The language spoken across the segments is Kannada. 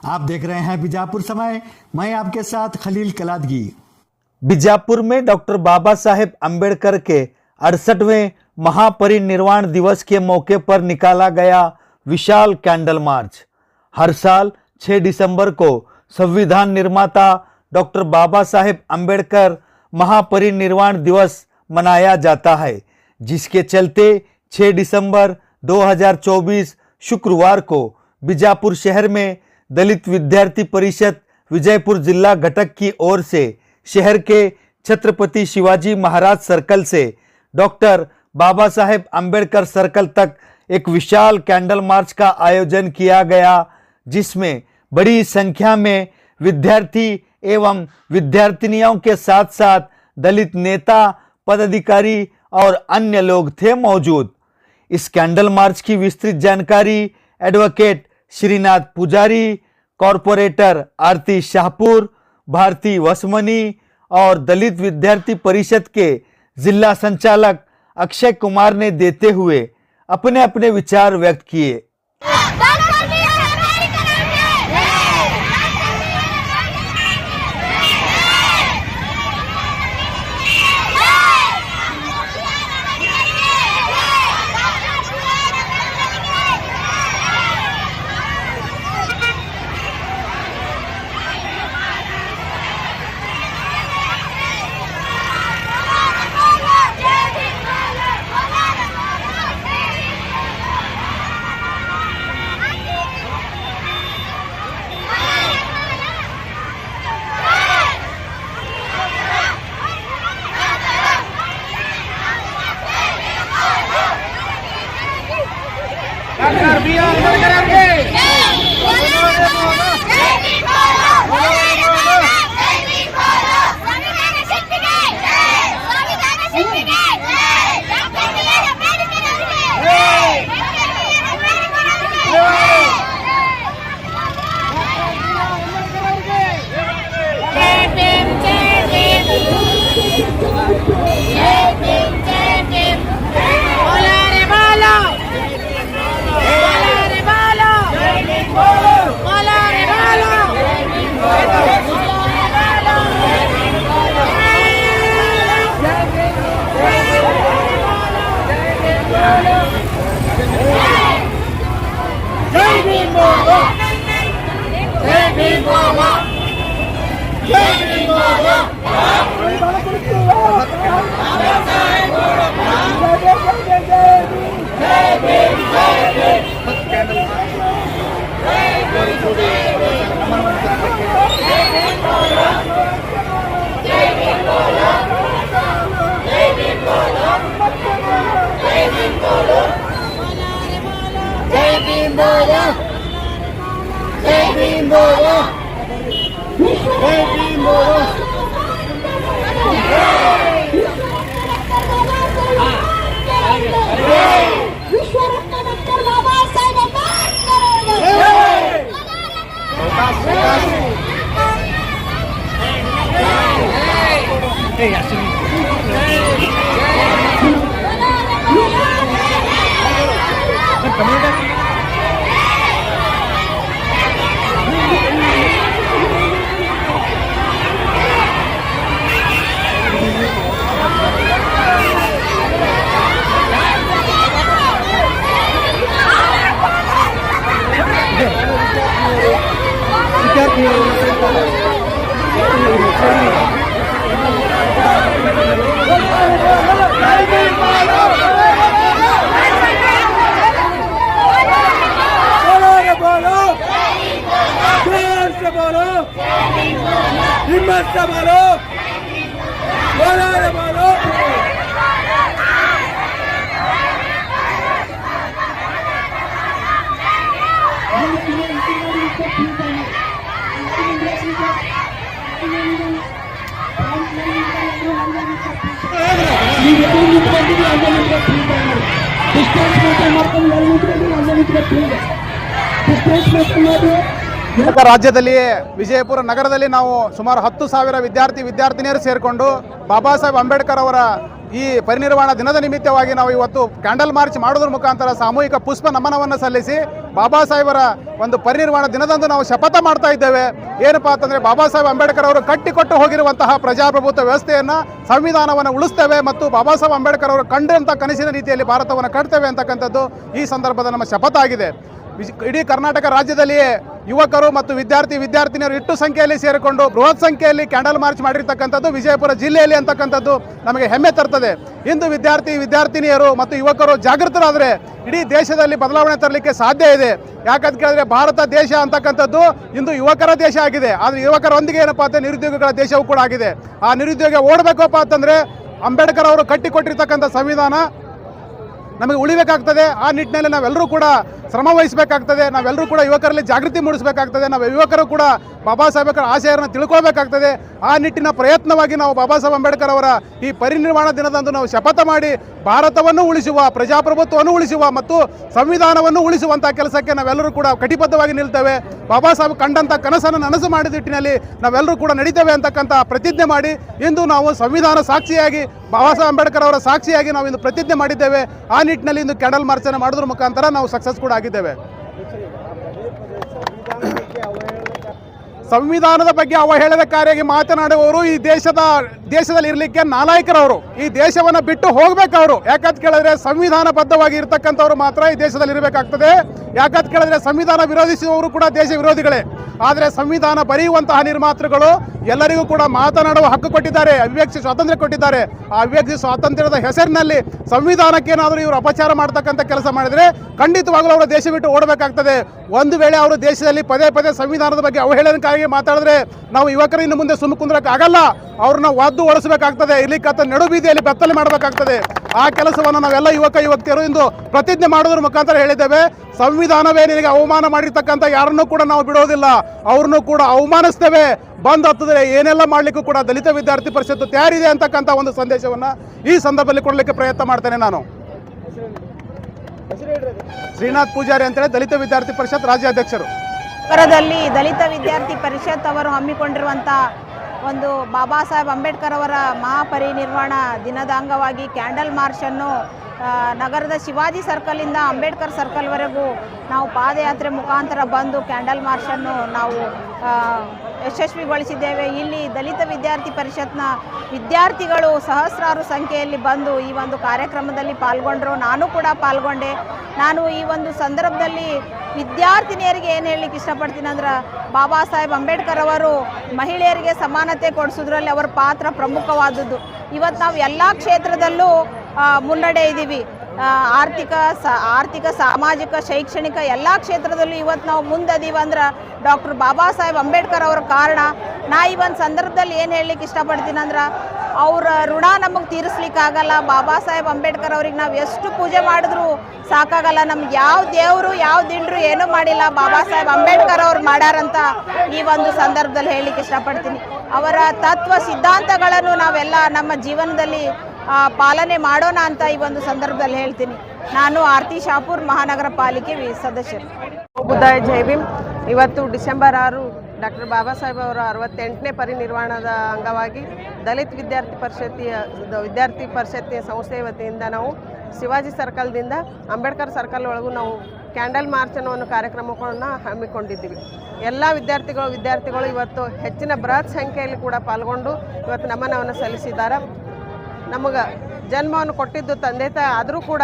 आप देख रहे हैं बीजापुर समय। मैं आपके साथ खलील कलादगी। बीजापुर में डॉक्टर बाबा साहेब अम्बेडकर के 68वें महापरिनिर्वाण दिवस के मौके पर निकाला गया विशाल कैंडल मार्च। हर साल 6 दिसंबर को संविधान निर्माता डॉक्टर बाबा साहेब अम्बेडकर महापरिनिर्वाण दिवस मनाया जाता है, जिसके चलते 6 दिसंबर 2024 शुक्रवार को बीजापुर शहर में दलित विद्यार्थी परिषद विजयपुर जिला घटक की ओर से शहर के छत्रपति शिवाजी महाराज सर्कल से डॉक्टर बाबा साहेब अम्बेडकर सर्कल तक एक विशाल कैंडल मार्च का आयोजन किया गया, जिसमें बड़ी संख्या में विद्यार्थी एवं विद्यार्थिनियों के साथ साथ दलित नेता, पदाधिकारी और अन्य लोग थे मौजूद। इस कैंडल मार्च की विस्तृत जानकारी एडवोकेट श्रीनाथ पुजारी, कॉरपोरेटर आरती शाहपुर, भारती वसमनी और दलित विद्यार्थी परिषद के जिला संचालक अक्षय कुमार ने देते हुए अपने अपने विचार व्यक्त किए। डॉक्टर बी आर अम्बेडकर के ರಾಜ್ಯದಲ್ಲಿ ವಿಜಯಪುರ ನಗರದಲ್ಲಿ ನಾವು ಸುಮಾರು 10,000 ವಿದ್ಯಾರ್ಥಿನಿಯರು ಸೇರಿಕೊಂಡು ಬಾಬಾ ಸಾಹೇಬ್ ಅಂಬೇಡ್ಕರ್ ಅವರ ಈ ಪರಿನಿರ್ವಾಣ ದಿನದ ನಿಮಿತ್ತವಾಗಿ ನಾವು ಇವತ್ತು ಕ್ಯಾಂಡಲ್ ಮಾರ್ಚ್ ಮಾಡೋದ್ರ ಮುಖಾಂತರ ಸಾಮೂಹಿಕ ಪುಷ್ಪ ನಮನವನ್ನು ಸಲ್ಲಿಸಿ ಬಾಬಾ ಸಾಹೇಬರ ಒಂದು ಪರಿನಿರ್ವಾಣ ದಿನದಂದು ನಾವು ಶಪಥ ಮಾಡ್ತಾ ಇದ್ದೇವೆ. ಏನಪ್ಪಾ ಅಂತಂದರೆ ಬಾಬಾ ಸಾಹೇಬ್ ಅಂಬೇಡ್ಕರ್ ಅವರು ಕಟ್ಟಿಕೊಟ್ಟು ಹೋಗಿರುವಂತಹ ಪ್ರಜಾಪ್ರಭುತ್ವ ವ್ಯವಸ್ಥೆಯನ್ನು, ಸಂವಿಧಾನವನ್ನು ಉಳಿಸ್ತೇವೆ ಮತ್ತು ಬಾಬಾ ಸಾಹೇಬ್ ಅಂಬೇಡ್ಕರ್ ಅವರು ಕಂಡಂಥ ಕನಸಿನ ರೀತಿಯಲ್ಲಿ ಭಾರತವನ್ನು ಕಟ್ತೇವೆ ಅಂತಕ್ಕಂಥದ್ದು ಈ ಸಂದರ್ಭದ ನಮ್ಮ ಶಪಥ ಆಗಿದೆ. ಇಡೀ ಕರ್ನಾಟಕ ರಾಜ್ಯದಲ್ಲಿಯೇ ಯುವಕರು ಮತ್ತು ವಿದ್ಯಾರ್ಥಿನಿಯರು ಇಟ್ಟು ಸಂಖ್ಯೆಯಲ್ಲಿ ಸೇರಿಕೊಂಡು ಬೃಹತ್ ಸಂಖ್ಯೆಯಲ್ಲಿ ಕ್ಯಾಂಡಲ್ ಮಾರ್ಚ್ ಮಾಡಿರ್ತಕ್ಕಂಥದ್ದು ವಿಜಯಪುರ ಜಿಲ್ಲೆಯಲ್ಲಿ ಅಂತಕ್ಕಂಥದ್ದು ನಮಗೆ ಹೆಮ್ಮೆ ತರ್ತದೆ. ಇಂದು ವಿದ್ಯಾರ್ಥಿನಿಯರು ಮತ್ತು ಯುವಕರು ಜಾಗೃತರಾದರೆ ಇಡೀ ದೇಶದಲ್ಲಿ ಬದಲಾವಣೆ ತರಲಿಕ್ಕೆ ಸಾಧ್ಯ ಇದೆ. ಯಾಕಂತ ಕೇಳಿದ್ರೆ ಭಾರತ ದೇಶ ಅಂತಕ್ಕಂಥದ್ದು ಇಂದು ಯುವಕರ ದೇಶ ಆಗಿದೆ. ಆದರೆ ಯುವಕರೊಂದಿಗೆ ಏನಪ್ಪಾ ಅಂತ ನಿರುದ್ಯೋಗಿಗಳ ದೇಶವೂ ಕೂಡ ಆಗಿದೆ. ಆ ನಿರುದ್ಯೋಗ ಓಡಬೇಕಪ್ಪ ಅಂತಂದರೆ ಅಂಬೇಡ್ಕರ್ ಅವರು ಕಟ್ಟಿಕೊಟ್ಟಿರ್ತಕ್ಕಂಥ ಸಂವಿಧಾನ ನಮಗೆ ಉಳಿಬೇಕಾಗ್ತದೆ. ಆ ನಿಟ್ಟಿನಲ್ಲಿ ನಾವೆಲ್ಲರೂ ಕೂಡ ಶ್ರಮ ವಹಿಸಬೇಕಾಗ್ತದೆ. ನಾವೆಲ್ಲರೂ ಕೂಡ ಯುವಕರಲ್ಲಿ ಜಾಗೃತಿ ಮೂಡಿಸಬೇಕಾಗ್ತದೆ. ನಾವು ಯುವಕರು ಕೂಡ ಬಾಬಾ ಸಾಹೇಬರ ಆಶಯವನ್ನು ತಿಳ್ಕೊಳ್ಬೇಕಾಗ್ತದೆ. ಆ ನಿಟ್ಟಿನ ಪ್ರಯತ್ನವಾಗಿ ನಾವು ಬಾಬಾ ಸಾಹೇಬ್ ಅಂಬೇಡ್ಕರ್ ಅವರ ಈ ಪರಿನಿರ್ವಾಣ ದಿನದಂದು ನಾವು ಶಪಥ ಮಾಡಿ ಭಾರತವನ್ನು ಉಳಿಸುವ, ಪ್ರಜಾಪ್ರಭುತ್ವವನ್ನು ಉಳಿಸುವ ಮತ್ತು ಸಂವಿಧಾನವನ್ನು ಉಳಿಸುವಂಥ ಕೆಲಸಕ್ಕೆ ನಾವೆಲ್ಲರೂ ಕೂಡ ಕಟಿಬದ್ಧವಾಗಿ ನಿಲ್ತೇವೆ. ಬಾಬಾ ಸಾಹೇಬ್ ಕಂಡಂಥ ಕನಸನ್ನು ನನಸು ಮಾಡಿದ ನಿಟ್ಟಿನಲ್ಲಿ ನಾವೆಲ್ಲರೂ ಕೂಡ ನಡೀತೇವೆ ಅಂತಕ್ಕಂಥ ಪ್ರತಿಜ್ಞೆ ಮಾಡಿ ಇಂದು ನಾವು ಸಂವಿಧಾನ ಸಾಕ್ಷಿಯಾಗಿ ಬಾಬಾ ಸಾಹೇಬ್ ಅಂಬೇಡ್ಕರ್ ಅವರ ಸಾಕ್ಷಿಯಾಗಿ ನಾವು ಇಂದು ಪ್ರತಿಜ್ಞೆ ಮಾಡಿದ್ದೇವೆ. ಆ ನಿಟ್ಟಿನಲ್ಲಿ ಇಂದು ಕ್ಯಾಂಡಲ್ ಮಾರ್ಚನ್ನು ಮಾಡೋದ್ರ ಮುಖಾಂತರ ನಾವು ಸಕ್ಸಸ್ ಕೂಡ ಆಗಿದ್ದೇವೆ. ಸಂವಿಧಾನದ ಬಗ್ಗೆ ಅವಹೇಳನಕಾರಿಯಾಗಿ ಮಾತನಾಡುವವರು ಈ ದೇಶದಲ್ಲಿ ಇರಲಿಕ್ಕೆ ನಾಲಾಯಕರವರು. ಈ ದೇಶವನ್ನು ಬಿಟ್ಟು ಹೋಗಬೇಕವರು. ಯಾಕಂತ ಕೇಳಿದ್ರೆ ಸಂವಿಧಾನಬದ್ಧವಾಗಿ ಇರತಕ್ಕಂಥವ್ರು ಮಾತ್ರ ಈ ದೇಶದಲ್ಲಿ ಇರಬೇಕಾಗ್ತದೆ. ಯಾಕಂತ ಕೇಳಿದ್ರೆ ಸಂವಿಧಾನ ವಿರೋಧಿಸುವವರು ಕೂಡ ದೇಶ ವಿರೋಧಿಗಳೇ. ಆದರೆ ಸಂವಿಧಾನ ಬರೆಯುವಂತಹ ನಿರ್ಮಾತೃಗಳು ಎಲ್ಲರಿಗೂ ಕೂಡ ಮಾತನಾಡುವ ಹಕ್ಕು ಕೊಟ್ಟಿದ್ದಾರೆ, ಅಭಿವ್ಯಕ್ತಿ ಸ್ವಾತಂತ್ರ್ಯ ಕೊಟ್ಟಿದ್ದಾರೆ. ಆ ಅಭಿವ್ಯಕ್ತಿ ಸ್ವಾತಂತ್ರ್ಯದ ಹೆಸರಿನಲ್ಲಿ ಸಂವಿಧಾನಕ್ಕೆ ಏನಾದರೂ ಇವರು ಅಪಚಾರ ಮಾಡ್ತಕ್ಕಂಥ ಕೆಲಸ ಮಾಡಿದರೆ ಖಂಡಿತವಾಗಲೂ ಅವರು ದೇಶ ಬಿಟ್ಟು ಓಡಬೇಕಾಗ್ತದೆ. ಒಂದು ವೇಳೆ ಅವರು ದೇಶದಲ್ಲಿ ಪದೇ ಪದೇ ಸಂವಿಧಾನದ ಬಗ್ಗೆ ಅವಹೇಳನಕಾರಿ ಮಾತಾಡಿದ್ರೆ ನಾವು ಯುವಕರು ಇನ್ನು ಮುಂದೆ ಸುಮ್ಮ ಕುಂದ್ರಕ್ಕೆ ಆಗಲ್ಲ. ಅವ್ರನ್ನ ಒದ್ದು ಓಡಿಸಬೇಕಾಗ್ತದೆ. ಇರ್ಲಿಕ್ಕಂತ ನಡು ಬೀದಿಯಲ್ಲಿ ಬೆತ್ತಲೆ ಮಾಡಬೇಕಾಗ್ತದೆ. ಆ ಕೆಲಸವನ್ನು ನಾವೆಲ್ಲ ಯುವತಿಯರು ಇಂದು ಪ್ರತಿಜ್ಞೆ ಮಾಡೋದ್ರ ಮುಖಾಂತರ ಹೇಳಿದ್ದೇವೆ. ಸಂವಿಧಾನವೇ ನಿನಗೆ ಅವಮಾನ ಮಾಡಿರ್ತಕ್ಕಂಥ ಯಾರನ್ನೂ ಕೂಡ ನಾವು ಬಿಡೋದಿಲ್ಲ, ಅವ್ರನ್ನೂ ಕೂಡ ಅವಮಾನಿಸ್ತೇವೆ. ಬಂದ್ ಹತ್ತಿದ್ರೆ ಏನೆಲ್ಲ ಮಾಡಲಿಕ್ಕೂ ಕೂಡ ದಲಿತ ವಿದ್ಯಾರ್ಥಿ ಪರಿಷತ್ತು ತಯಾರಿದೆ ಅಂತಕ್ಕಂಥ ಒಂದು ಸಂದೇಶವನ್ನು ಈ ಸಂದರ್ಭದಲ್ಲಿ ಕೊಡಲಿಕ್ಕೆ ಪ್ರಯತ್ನ ಮಾಡ್ತೇನೆ. ನಾನು ಶ್ರೀನಾಥ್ ಪೂಜಾರಿ ಅಂತೇಳಿ ದಲಿತ ವಿದ್ಯಾರ್ಥಿ ಪರಿಷತ್ ರಾಜ್ಯಾಧ್ಯಕ್ಷರು. ನಗರದಲ್ಲಿ ದಲಿತ ವಿದ್ಯಾರ್ಥಿ ಪರಿಷತ್ ಅವರು ಹಮ್ಮಿಕೊಂಡಿರುವಂಥ ಒಂದು ಬಾಬಾ ಸಾಹೇಬ್ ಅಂಬೇಡ್ಕರ್ ಅವರ ಮಹಾಪರಿನಿರ್ವಾಣ ದಿನದ ಅಂಗವಾಗಿ ಕ್ಯಾಂಡಲ್ ಮಾರ್ಚನ್ನು ನಗರದ ಶಿವಾಜಿ ಸರ್ಕಲಿಂದ ಅಂಬೇಡ್ಕರ್ ಸರ್ಕಲ್ವರೆಗೂ ನಾವು ಪಾದಯಾತ್ರೆ ಮುಖಾಂತರ ಬಂದು ಕ್ಯಾಂಡಲ್ ಮಾರ್ಚನ್ನು ನಾವು ಯಶಸ್ವಿಗೊಳಿಸಿದ್ದೇವೆ. ಇಲ್ಲಿ ದಲಿತ ವಿದ್ಯಾರ್ಥಿ ಪರಿಷತ್ನ ವಿದ್ಯಾರ್ಥಿಗಳು ಸಹಸ್ರಾರು ಸಂಖ್ಯೆಯಲ್ಲಿ ಬಂದು ಈ ಒಂದು ಕಾರ್ಯಕ್ರಮದಲ್ಲಿ ಪಾಲ್ಗೊಂಡರು. ನಾನು ಕೂಡ ಪಾಲ್ಗೊಂಡೆ. ನಾನು ಈ ಒಂದು ಸಂದರ್ಭದಲ್ಲಿ ವಿದ್ಯಾರ್ಥಿನಿಯರಿಗೆ ಏನು ಹೇಳಲಿಕ್ಕೆ ಇಷ್ಟಪಡ್ತೀನಿ ಅಂದ್ರೆ, ಬಾಬಾ ಸಾಹೇಬ್ ಅಂಬೇಡ್ಕರ್ ಅವರು ಮಹಿಳೆಯರಿಗೆ ಸಮಾನತೆ ಕೊಡಿಸೋದ್ರಲ್ಲಿ ಅವರ ಪಾತ್ರ ಪ್ರಮುಖವಾದದ್ದು. ಇವತ್ತು ನಾವು ಎಲ್ಲ ಕ್ಷೇತ್ರದಲ್ಲೂ ಮುನ್ನಡೆ ಇದ್ದೀವಿ. ಆರ್ಥಿಕ ಸಾಮಾಜಿಕ ಶೈಕ್ಷಣಿಕ ಎಲ್ಲ ಕ್ಷೇತ್ರದಲ್ಲೂ ಇವತ್ತು ನಾವು ಮುಂದದೀವಿ ಅಂದ್ರೆ ಡಾಕ್ಟರ್ ಬಾಬಾ ಸಾಹೇಬ್ ಅಂಬೇಡ್ಕರ್ ಅವರ ಕಾರಣ. ನಾ ಈ ಒಂದು ಸಂದರ್ಭದಲ್ಲಿ ಏನು ಹೇಳಲಿಕ್ಕೆ ಇಷ್ಟಪಡ್ತೀನಿ ಅಂದ್ರೆ, ಅವರ ಋಣ ನಮಗೆ ತೀರಿಸ್ಲಿಕ್ಕಾಗಲ್ಲ. ಬಾಬಾ ಸಾಹೇಬ್ ಅಂಬೇಡ್ಕರ್ ಅವ್ರಿಗೆ ನಾವು ಎಷ್ಟು ಪೂಜೆ ಮಾಡಿದ್ರೂ ಸಾಕಾಗಲ್ಲ. ನಮ್ಗೆ ಯಾವ ದೇವರು ಯಾವ ದಿಂಡ್ರು ಏನೂ ಮಾಡಿಲ್ಲ, ಬಾಬಾ ಸಾಹೇಬ್ ಅಂಬೇಡ್ಕರ್ ಅವ್ರು ಮಾಡ್ಯಾರಂತ ಈ ಒಂದು ಸಂದರ್ಭದಲ್ಲಿ ಹೇಳಲಿಕ್ಕೆ ಇಷ್ಟಪಡ್ತೀನಿ. ಅವರ ತತ್ವ ಸಿದ್ಧಾಂತಗಳನ್ನು ನಾವೆಲ್ಲ ನಮ್ಮ ಜೀವನದಲ್ಲಿ ಪಾಲನೆ ಮಾಡೋಣ ಅಂತ ಈ ಒಂದು ಸಂದರ್ಭದಲ್ಲಿ ಹೇಳ್ತೀನಿ. ನಾನು ಆರ್ತಿ ಶಾಪುರ್ ಮಹಾನಗರ ಪಾಲಿಕೆ ಸದಸ್ಯರು. ಬುದ್ಧಾಯ ಜೈ ಭೀಮ್. ಇವತ್ತು ಡಿಸೆಂಬರ್ 6 ಡಾಕ್ಟರ್ ಬಾಬಾ ಸಾಹೇಬ್ ಅವರ 68ನೇ ಪರಿನಿರ್ವಾಣದ ಅಂಗವಾಗಿ ದಲಿತ ವಿದ್ಯಾರ್ಥಿ ಪರಿಷತ್ತಿನ ಸಂಸ್ಥೆಯ ವತಿಯಿಂದ ನಾವು ಶಿವಾಜಿ ಸರ್ಕಲ್ದಿಂದ ಅಂಬೇಡ್ಕರ್ ಸರ್ಕಲ್ ಒಳಗೂ ನಾವು ಕ್ಯಾಂಡಲ್ ಮಾರ್ಚ್ ಅನ್ನೋ ಒಂದು ಕಾರ್ಯಕ್ರಮವನ್ನು ಹಮ್ಮಿಕೊಂಡಿದ್ದೀವಿ. ಎಲ್ಲ ವಿದ್ಯಾರ್ಥಿಗಳು ಇವತ್ತು ಹೆಚ್ಚಿನ ಬೃಹತ್ ಸಂಖ್ಯೆಯಲ್ಲಿ ಕೂಡ ಪಾಲ್ಗೊಂಡು ಇವತ್ತು ನಮನವನ್ನು ಸಲ್ಲಿಸಿದ್ದಾರೆ. ನಮಗೆ ಜನ್ಮವನ್ನು ಕೊಟ್ಟಿದ್ದು ತಂದೆ ತಾಯಿ ಆದರೂ ಕೂಡ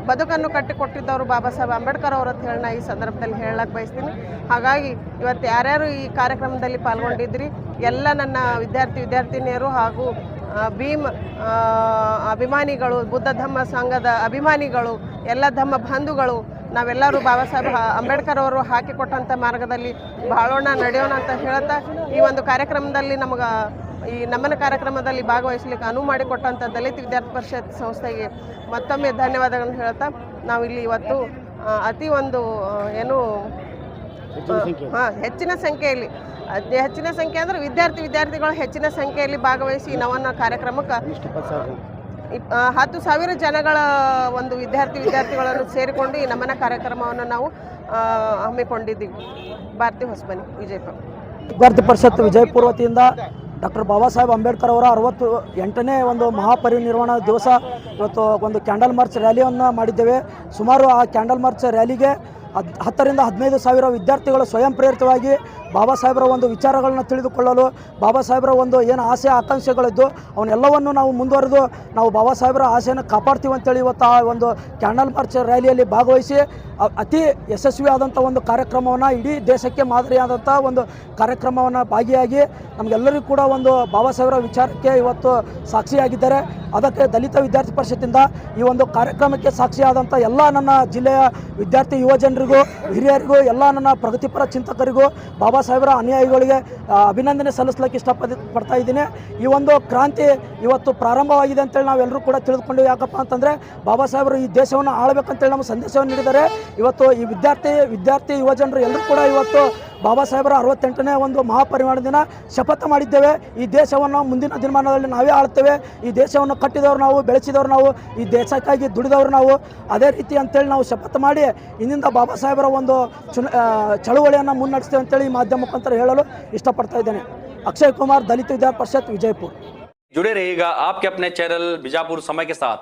ಬದುಕನ್ನು ಕಟ್ಟಿಕೊಟ್ಟಿದ್ದವರು ಬಾಬಾ ಸಾಹೇಬ್ ಅಂಬೇಡ್ಕರ್ ಅವರು ಅಂತ ಹೇಳಿ ಈ ಸಂದರ್ಭದಲ್ಲಿ ಹೇಳಕ್ಕೆ ಬಯಸ್ತೀನಿ. ಹಾಗಾಗಿ ಇವತ್ತು ಯಾರ್ಯಾರು ಈ ಕಾರ್ಯಕ್ರಮದಲ್ಲಿ ಪಾಲ್ಗೊಂಡಿದ್ರಿ ಎಲ್ಲ ನನ್ನ ವಿದ್ಯಾರ್ಥಿನಿಯರು ಹಾಗೂ ಭೀಮ್ ಅಭಿಮಾನಿಗಳು, ಬುದ್ಧ ಧಮ್ಮ ಸಂಘದ ಅಭಿಮಾನಿಗಳು, ಎಲ್ಲ ಧಮ್ಮ ಬಂಧುಗಳು, ನಾವೆಲ್ಲರೂ ಬಾಬಾ ಸಾಹೇಬ್ ಅಂಬೇಡ್ಕರ್ ಅವರು ಹಾಕಿಕೊಟ್ಟಂಥ ಮಾರ್ಗದಲ್ಲಿ ಬಾಳೋಣ, ನಡೆಯೋಣ ಅಂತ ಹೇಳ್ತಾ ಈ ಒಂದು ಕಾರ್ಯಕ್ರಮದಲ್ಲಿ ಈ ನಮನ ಕಾರ್ಯಕ್ರಮದಲ್ಲಿ ಭಾಗವಹಿಸಲಿಕ್ಕೆ ಅನುವು ಮಾಡಿಕೊಟ್ಟಂಥ ದಲಿತ ವಿದ್ಯಾರ್ಥಿ ಪರಿಷತ್ ಸಂಸ್ಥೆಗೆ ಮತ್ತೊಮ್ಮೆ ಧನ್ಯವಾದಗಳನ್ನು ಹೇಳ್ತಾ ನಾವು ಇಲ್ಲಿ ಇವತ್ತು ಅತಿ ಒಂದು ಹೆಚ್ಚಿನ ಸಂಖ್ಯೆಯಲ್ಲಿ ಅಂದರೆ ವಿದ್ಯಾರ್ಥಿಗಳು ಹೆಚ್ಚಿನ ಸಂಖ್ಯೆಯಲ್ಲಿ ಭಾಗವಹಿಸಿ ನವನ್ನ ಕಾರ್ಯಕ್ರಮಕ್ಕೆ 10,000 ಜನಗಳ ಒಂದು ವಿದ್ಯಾರ್ಥಿಗಳನ್ನು ಸೇರಿಕೊಂಡು ಈ ನಮನ ಕಾರ್ಯಕ್ರಮವನ್ನು ನಾವು ಹಮ್ಮಿಕೊಂಡಿದ್ದೀವಿ. ಭಾರತಿ ಹೊಸಮನಿ, ವಿಜಯಪುರ. ವಿದ್ಯಾರ್ಥಿ ಪರಿಷತ್ ವಿಜಯಪುರ ವತಿಯಿಂದ ಡಾಕ್ಟರ್ ಬಾಬಾ ಸಾಹೇಬ್ ಅಂಬೇಡ್ಕರ್ ಅವರ 68ನೇ ಒಂದು ಮಹಾಪರಿನಿರ್ವಾಣ ದಿವಸ ಇವತ್ತು ಒಂದು ಕ್ಯಾಂಡಲ್ ಮಾರ್ಚ್ ರ್ಯಾಲಿಯನ್ನು ಮಾಡಿದ್ದೇವೆ. ಸುಮಾರು ಆ ಕ್ಯಾಂಡಲ್ ಮಾರ್ಚ್ ರ್ಯಾಲಿಗೆ 10 ರಿಂದ 15 ಸಾವಿರ ವಿದ್ಯಾರ್ಥಿಗಳು ಸ್ವಯಂ ಪ್ರೇರಿತವಾಗಿ ಬಾಬಾ ಸಾಹೇಬರ ಒಂದು ವಿಚಾರಗಳನ್ನ ತಿಳಿದುಕೊಳ್ಳಲು, ಬಾಬಾ ಸಾಹೇಬರ ಒಂದು ಏನು ಆಸೆ ಆಕಾಂಕ್ಷೆಗಳಿದ್ದು ಅವನ್ನೆಲ್ಲವನ್ನು ನಾವು ಮುಂದುವರೆದು ನಾವು ಬಾಬಾ ಸಾಹೇಬರ ಆಸೆಯನ್ನು ಕಾಪಾಡ್ತೀವಿ ಅಂತೇಳಿ ಇವತ್ತು ಆ ಒಂದು ಕ್ಯಾಂಡಲ್ ಮಾರ್ಚ್ ರ್ಯಾಲಿಯಲ್ಲಿ ಭಾಗವಹಿಸಿ ಅತಿ ಯಶಸ್ವಿಯಾದಂಥ ಒಂದು ಕಾರ್ಯಕ್ರಮವನ್ನು, ಇಡೀ ದೇಶಕ್ಕೆ ಮಾದರಿಯಾದಂಥ ಒಂದು ಕಾರ್ಯಕ್ರಮವನ್ನು ಭಾಗಿಯಾಗಿ ನಮಗೆಲ್ಲರಿಗೂ ಕೂಡ ಒಂದು ಬಾಬಾ ಸಾಹೇಬರ ವಿಚಾರಕ್ಕೆ ಇವತ್ತು ಸಾಕ್ಷಿಯಾಗಿದ್ದಾರೆ. ಅದಕ್ಕೆ ದಲಿತ ವಿದ್ಯಾರ್ಥಿ ಪರಿಷತ್ತಿಂದ ಈ ಒಂದು ಕಾರ್ಯಕ್ರಮಕ್ಕೆ ಸಾಕ್ಷಿಯಾದಂಥ ಎಲ್ಲ ನನ್ನ ಜಿಲ್ಲೆಯ ವಿದ್ಯಾರ್ಥಿ ಯುವ ಜನರಿಗೂ, ಹಿರಿಯರಿಗೂ, ಎಲ್ಲ ನನ್ನ ಪ್ರಗತಿಪರ ಚಿಂತಕರಿಗೂ, ಬಾಬಾ ಸಾಹೇಬರ ಅನುಯಾಯಿಗಳಿಗೆ ಅಭಿನಂದನೆ ಸಲ್ಲಿಸಲಿಕ್ಕೆ ಇಷ್ಟಪಡ್ತಾ ಇದ್ದೀನಿ. ಈ ಒಂದು ಕ್ರಾಂತಿ ಇವತ್ತು ಪ್ರಾರಂಭವಾಗಿದೆ ಅಂತೇಳಿ ನಾವೆಲ್ಲರೂ ಕೂಡ ತಿಳಿದುಕೊಂಡು, ಯಾಕಪ್ಪ ಅಂತಂದರೆ ಬಾಬಾ ಸಾಹೇಬರು ಈ ದೇಶವನ್ನು ಆಳಬೇಕಂತೇಳಿ ನಮ್ಮ ಸಂದೇಶವನ್ನು ನೀಡಿದ್ದಾರೆ. ಇವತ್ತು ಈ ವಿದ್ಯಾರ್ಥಿ ಯುವ ಜನರು ಎಲ್ಲರೂ ಕೂಡ ಇವತ್ತು ಬಾಬಾ ಸಾಹೇಬರ 68ನೇ ಒಂದು ಮಹಾಪರಿನಿರ್ವಾಣ ದಿನ ಶಪಥ ಮಾಡಿದ್ದೇವೆ. ಈ ದೇಶವನ್ನು ಮುಂದಿನ ದಿನಮಾನದಲ್ಲಿ ನಾವೇ ಆಳ್ತೇವೆ, ಈ ದೇಶವನ್ನು ಕಟ್ಟಿದವರು ನಾವು, ಬೆಳೆಸಿದವರು ನಾವು, ಈ ದೇಶಕ್ಕಾಗಿ ದುಡಿದವರು ನಾವು. ಅದೇ ರೀತಿ ಅಂತೇಳಿ ನಾವು ಶಪಥ ಮಾಡಿ ಇಂದಿಂದ ಬಾಬಾ ಸಾಹೇಬರ ಒಂದು ಚಳುವಳಿಯನ್ನು ಮುನ್ನಡೆಸ್ತೇವೆ ಅಂತೇಳಿ ಈ ಮಾಧ್ಯಮ ಮುಖಾಂತರ ಹೇಳಲು ಇಷ್ಟಪಡ್ತಾ ಇದ್ದೇನೆ. ಅಕ್ಷಯ್ ಕುಮಾರ್, ದಲಿತ ವಿದ್ಯಾರ್ಥಿ ಪರಿಷತ್, ವಿಜಯಪುರ. जुड़े रहिएगा आपके अपने चैनल बीजापुर समय के साथ।